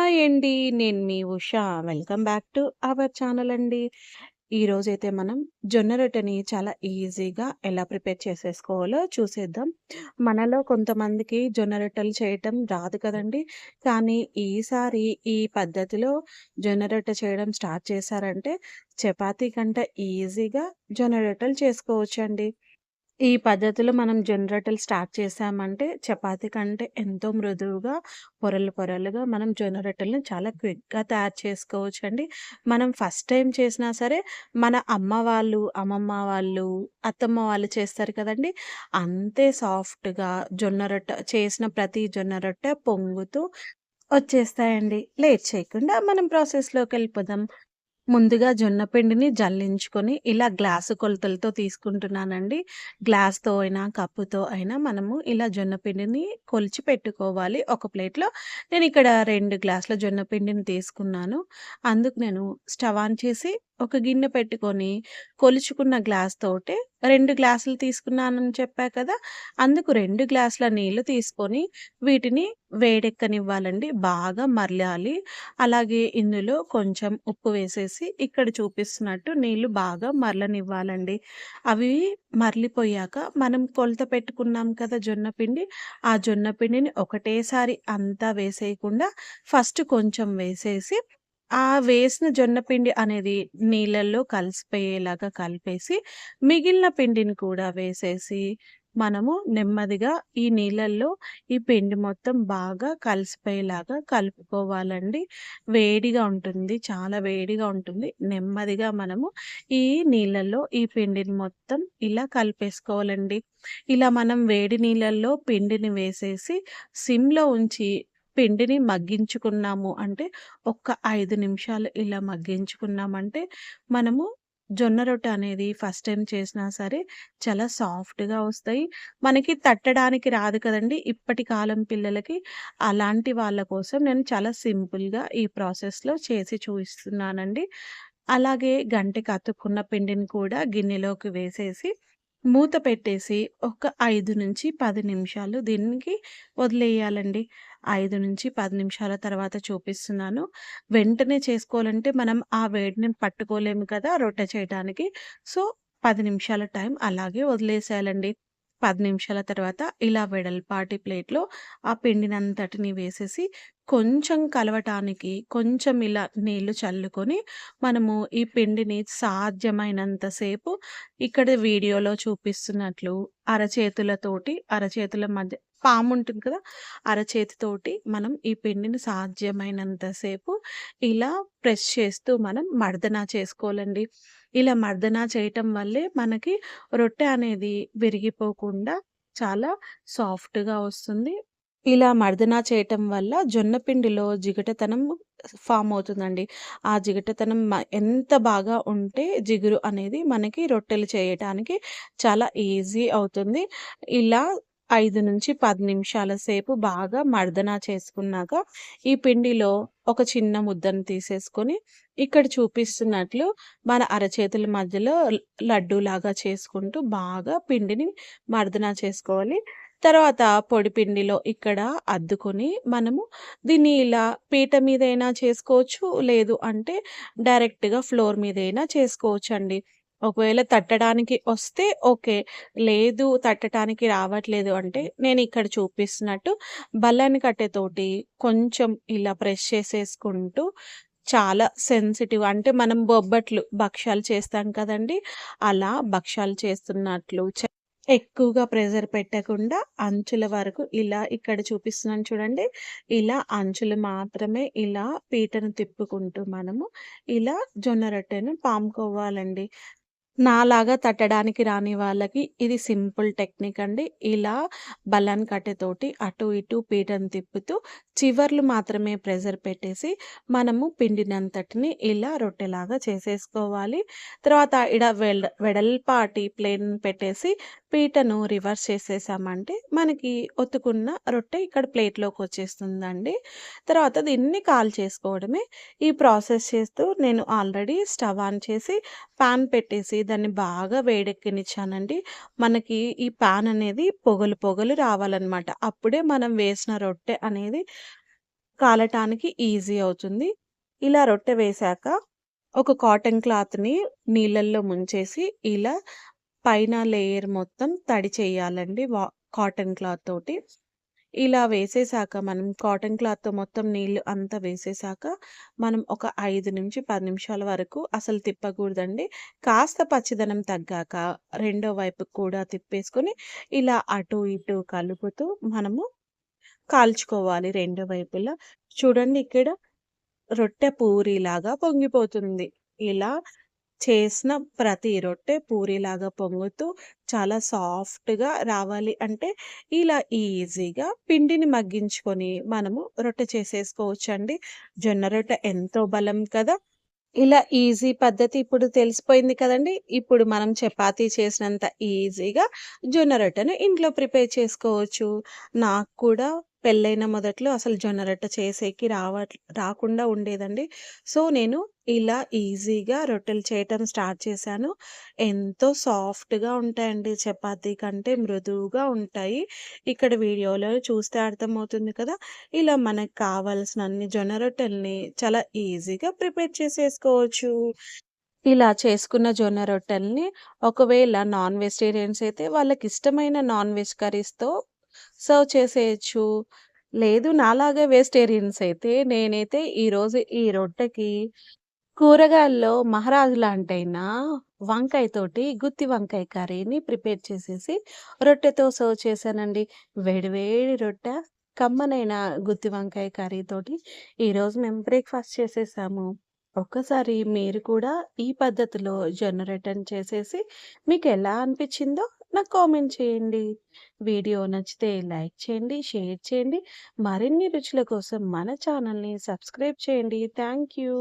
Hi అండి. నేను మీ Usha. Welcome back to our channel అండి. ఈరోజైతే మనం జొన్న రొట్టెని చాలా ఈజీగా ఎలా ప్రిపేర్ చేసేసుకోవాలో చూసేద్దాం. మనలో కొంతమందికి జొన్న రొట్టెలు చేయటం రాదు కదండీ! కానీ ఈసారి ఈ పద్ధతిలో జొన్న రొట్టె చేయడం స్టార్ట్ చేశారంటే చపాతీ కంటే ఈజీగా జొన్న రొట్టెలు చేసుకోవచ్చండి. ఈ పద్ధతిలో మనం జొన్న రొట్టెలు స్టార్ట్ చేశామంటే, చపాతీ కంటే ఎంతో మృదువుగా, పొరలు పొరలుగా మనం జొన్న రొట్టెలను చాలా క్విక్‌గా తయారు చేసుకోవచ్చండి. మనం ఫస్ట్ టైమ్ చేసినా సరే, మన అమ్మ వాళ్ళు, అమ్మమ్మ వాళ్ళు, అత్తమ్మ వాళ్ళు చేస్తారు కదండీ! అంతే సాఫ్ట్‌గా జొన్న రొట్టె చేసిన ప్రతి జొన్న రొట్టె పొంగుతూ వచ్చేస్తాయండి. లేట్ చేయకుండా మనం ప్రాసెస్‌లోకెళ్ళిపోదాం. ముందుగా జొన్న పిండిని జల్లించుకొని ఇలా గ్లాసు కొలతలతో తీసుకుంటున్నానండి. గ్లాస్‌తో అయినా, కప్పుతో అయినా మనము ఇలా జొన్న పిండిని కొలిచి పెట్టుకోవాలి. ఒక ప్లేట్‌లో నేనిక్కడ 2 గ్లాసుల జొన్న పిండిని తీసుకున్నాను. అందుకు నేను స్టవ్ ఆన్ చేసి ఒక గిన్నె పెట్టుకొని కొలుచుకున్న గ్లాస్ తోటే 2 గ్లాసులు తీసుకున్నానని చెప్పా కదా! అందుకు 2 గ్లాసుల నీళ్లు తీసుకొని వీటిని వేడెక్కనివ్వాలండి. బాగా మరలాలి. అలాగే ఇందులో కొంచెం ఉప్పు వేసేసి ఇక్కడ చూపిస్తున్నట్టు నీళ్లు బాగా మరలనివ్వాలండి. అవి మరలిపోయాక మనం కొలత పెట్టుకున్నాం కదా జొన్న పిండి, ఆ జొన్న పిండిని ఒకటేసారి అంతా వేసేయకుండా ఫస్ట్ కొంచెం వేసేసి, ఆ వేసిన జొన్న పిండి అనేది నీళ్ళల్లో కలిసిపోయేలాగా కలిపేసి, మిగిలిన పిండిని కూడా వేసేసి, మనము నెమ్మదిగా ఈ నీళ్ళల్లో ఈ పిండి మొత్తం బాగా కలిసిపోయేలాగా కలుపుకోవాలండి. వేడిగా ఉంటుంది. చాలా వేడిగా ఉంటుంది. నెమ్మదిగా మనము ఈ నీళ్ళల్లో ఈ పిండిని మొత్తం ఇలా కలిపేసుకోవాలండి. ఇలా మనం వేడి నీళ్ళల్లో పిండిని వేసేసి సిమ్‌లో ఉంచి పిండిని మగ్గించుకున్నాము అంటే, ఒక్క 5 నిమిషాలు ఇలా మగ్గించుకున్నామంటే, మనము జొన్న రొట్టె అనేది ఫస్ట్ టైమ్ చేసినా సరే చాలా సాఫ్ట్‌గా వస్తాయి. మనకి తట్టడానికి రాదు కదండీ! ఇప్పటి కాలం పిల్లలకి. అలాంటి వాళ్ళ కోసం నేను చాలా సింపుల్‌గా ఈ ప్రాసెస్‌లో చేసి చూయిస్తున్నానండి. అలాగే గంటెకి అతుక్కున్న పిండిని కూడా గిన్నెలోకి వేసేసి, మూత పెట్టేసి ఒక 5-10 నిమిషాలు దీనికి వదిలేయాలండి. 5-10 నిమిషాల తర్వాత చూపిస్తున్నాను. వెంటనే చేసుకోవాలంటే మనం ఆ వేడిని పట్టుకోలేము కదా రొట్టె చేయటానికి. సో, 10 నిమిషాల టైం అలాగే వదిలేసేయాలండి. 10 నిమిషాల తర్వాత ఇలా వెడల్పాటి ప్లేట్‌లో ఆ పిండినంతటిని వేసేసి, కొంచెం కలవటానికి కొంచెం ఇలా నీళ్లు చల్లుకొని, మనము ఈ పిండిని సాధ్యమైనంత సేపు ఇక్కడ వీడియోలో చూపిస్తున్నట్లు అరచేతుల మధ్య పాముంటుంది కదా! అరచేతితోటి మనం ఈ పిండిని సాధ్యమైనంత సేపు ఇలా ప్రెస్ చేస్తూ మనం మర్దనా చేసుకోవాలండి. ఇలా మర్దనా చేయటం వల్లే మనకి రొట్టె అనేది విరిగిపోకుండా చాలా సాఫ్ట్‌గా వస్తుంది. ఇలా మర్దనా చేయటం వల్ల జొన్న పిండిలో జిగటతనం ఫార్మ్ అవుతుందండి. ఆ జిగటతనం ఎంత బాగా ఉంటే జిగురు అనేది మనకి రొట్టెలు చేయటానికి చాలా ఈజీ అవుతుంది. ఇలా 5-10 నిమిషాల సేపు బాగా మర్దనా చేసుకున్నాక, ఈ పిండిలో ఒక చిన్న ముద్దను తీసేసుకొని, ఇక్కడ చూపిస్తున్నట్లు మన అరచేతుల మధ్యలో లడ్డూలాగా చేసుకుంటూ బాగా పిండిని మర్దనా చేసుకోవాలి. తర్వాత పొడి పిండిలో ఇక్కడ అద్దుకొని మనము దీన్ని ఇలా పీట మీదైనా చేసుకోవచ్చు. లేదు అంటే డైరెక్ట్‌గా ఫ్లోర్ మీదైనా చేసుకోవచ్చండి. ఒకవేళ తట్టడానికి వస్తే ఓకే. లేదు తట్టటానికి రావట్లేదు అంటే నేనిక్కడ చూపిస్తున్నట్టు బల్లని కట్టెతోటి కొంచెం ఇలా ప్రెస్ చేసేసుకుంటూ చాలా సెన్సిటివ్ అంటే మనం బొబ్బట్లు, భక్షాలు చేస్తాం కదండీ! అలా భక్షాలు చేస్తున్నట్లు ఎక్కువగా ప్రెషర్ పెట్టకుండా అంచుల వరకు ఇలా ఇక్కడ చూపిస్తున్నాను చూడండి. ఇలా అంచులు మాత్రమే ఇలా పీటను తిప్పుకుంటూ మనము ఇలా జొన్న రొట్టెను పాముకోవాలండి. నాలాగా తట్టడానికి రాని వాళ్ళకి ఇది సింపుల్ టెక్నిక్ అండి. ఇలా బలాన్ కట్టెతోటి అటు ఇటు పీటను తిప్పుతూ చివర్లు మాత్రమే ప్రెషర్ పెట్టేసి మనము పిండినంతటిని ఇలా రొట్టెలాగా చేసేసుకోవాలి. తర్వాత ఇడ వెడల్పాటి ప్లేన్ పెట్టేసి పీటను రివర్స్ చేసేసామంటే మనకి ఒత్తుకున్న రొట్టె ఇక్కడ ప్లేట్‌లోకొచ్చేస్తుందండి. తర్వాత దీన్ని కాల్చేసుకోవడమే. ఈ ప్రాసెస్ చేస్తూ నేను ఆల్రెడీ స్టవ్ ఆన్ చేసి పాన్ పెట్టేసి దాన్ని బాగా వేడెక్కనిచ్చానండి. మనకి ఈ పాన్ అనేది పొగలు పొగలు రావాలనమాట. అప్పుడే మనం వేసిన రొట్టె అనేది కాలటానికి ఈజీ అవుతుంది. ఇలా రొట్టె వేశాక ఒక కాటన్ క్లాత్‌ని నీళ్ళల్లో ముంచేసి ఇలా పైన లేయర్ మొత్తం తడి చేయాలండి కాటన్ క్లాత్ తోటి. ఇలా వేసేసాక మనం కాటన్ క్లాత్‌తో మొత్తం నీళ్ళు అంతా వేసేసాక, మనం ఒక 5-10 నిమిషాల వరకు అసలు తిప్పకూడదండి. కాస్త పచ్చిదనం తగ్గాక రెండో వైపుకి కూడా తిప్పేసుకొని, ఇలా అటు ఇటు కలుపుతూ మనము కాల్చుకోవాలి రెండు వైపులా. చూడండి ఇక్కడ రొట్టె పూరిలాగా పొంగిపోతుంది. ఇలా చేసిన ప్రతి రొట్టె పూరిలాగా పొంగుతూ చాలా సాఫ్ట్‌గా రావాలి అంటే, ఇలా ఈజీగా పిండిని మగ్గించుకొని మనము రొట్టె చేసేసుకోవచ్చండి. జొన్న రొట్టె ఎంతో బలం కదా! ఇలా ఈజీ పద్ధతి ఇప్పుడు తెలిసిపోయింది కదండీ! ఇప్పుడు మనం చపాతీ చేసినంత ఈజీగా జొన్న రొట్టెను ఇంట్లో ప్రిపేర్ చేసుకోవచ్చు. నాకు కూడా పెళ్ళైన మొదట్లో అసలు జొన్న రొట్టె చేసేకి రాకుండా ఉండేదండి. సో, నేను ఇలా ఈజీగా రొట్టెలు చేయటం స్టార్ట్ చేశాను. ఎంతో సాఫ్ట్‌గా ఉంటాయండి. చపాతీ కంటే మృదువుగా ఉంటాయి. ఇక్కడ వీడియోలో చూస్తే అర్థమవుతుంది కదా! ఇలా మనకు కావాల్సినన్ని జొన్న రొట్టెల్ని చాలా ఈజీగా ప్రిపేర్ చేసేసుకోవచ్చు. ఇలా చేసుకున్న జొన్న రొట్టెల్ని ఒకవేళ నాన్ వెజిటేరియన్స్ అయితే వాళ్ళకిష్టమైన నాన్ వెజ్ కర్రీస్‌తో సర్వ్ చేసేయొచ్చు. లేదు నాలాగా వెజిటేరియన్స్ అయితే నేనైతే ఈరోజు ఈ రొట్టెకి కూరగాయల్లో మహారాజులాంటైన వంకాయ తోటి గుత్తి వంకాయ కర్రీని ప్రిపేర్ చేసేసి రొట్టెతో సర్వ్ చేశానండి. వేడి వేడి రొట్టె, కమ్మనైన గుత్తి వంకాయ కర్రీతోటి ఈరోజు మేము బ్రేక్‌ఫాస్ట్ చేసేసాము. ఒక్కసారి మీరు కూడా ఈ పద్ధతిలో జొన్న రొట్టెని చేసేసి మీకెలా అనిపిచ్చిందో నాకు కామెంట్ చేయండి. వీడియో నచ్చితే లైక్ చేయండి, షేర్ చేయండి. మరిన్ని రుచుల కోసం మన ఛానల్‌ని సబ్స్క్రైబ్ చేయండి. Thank you.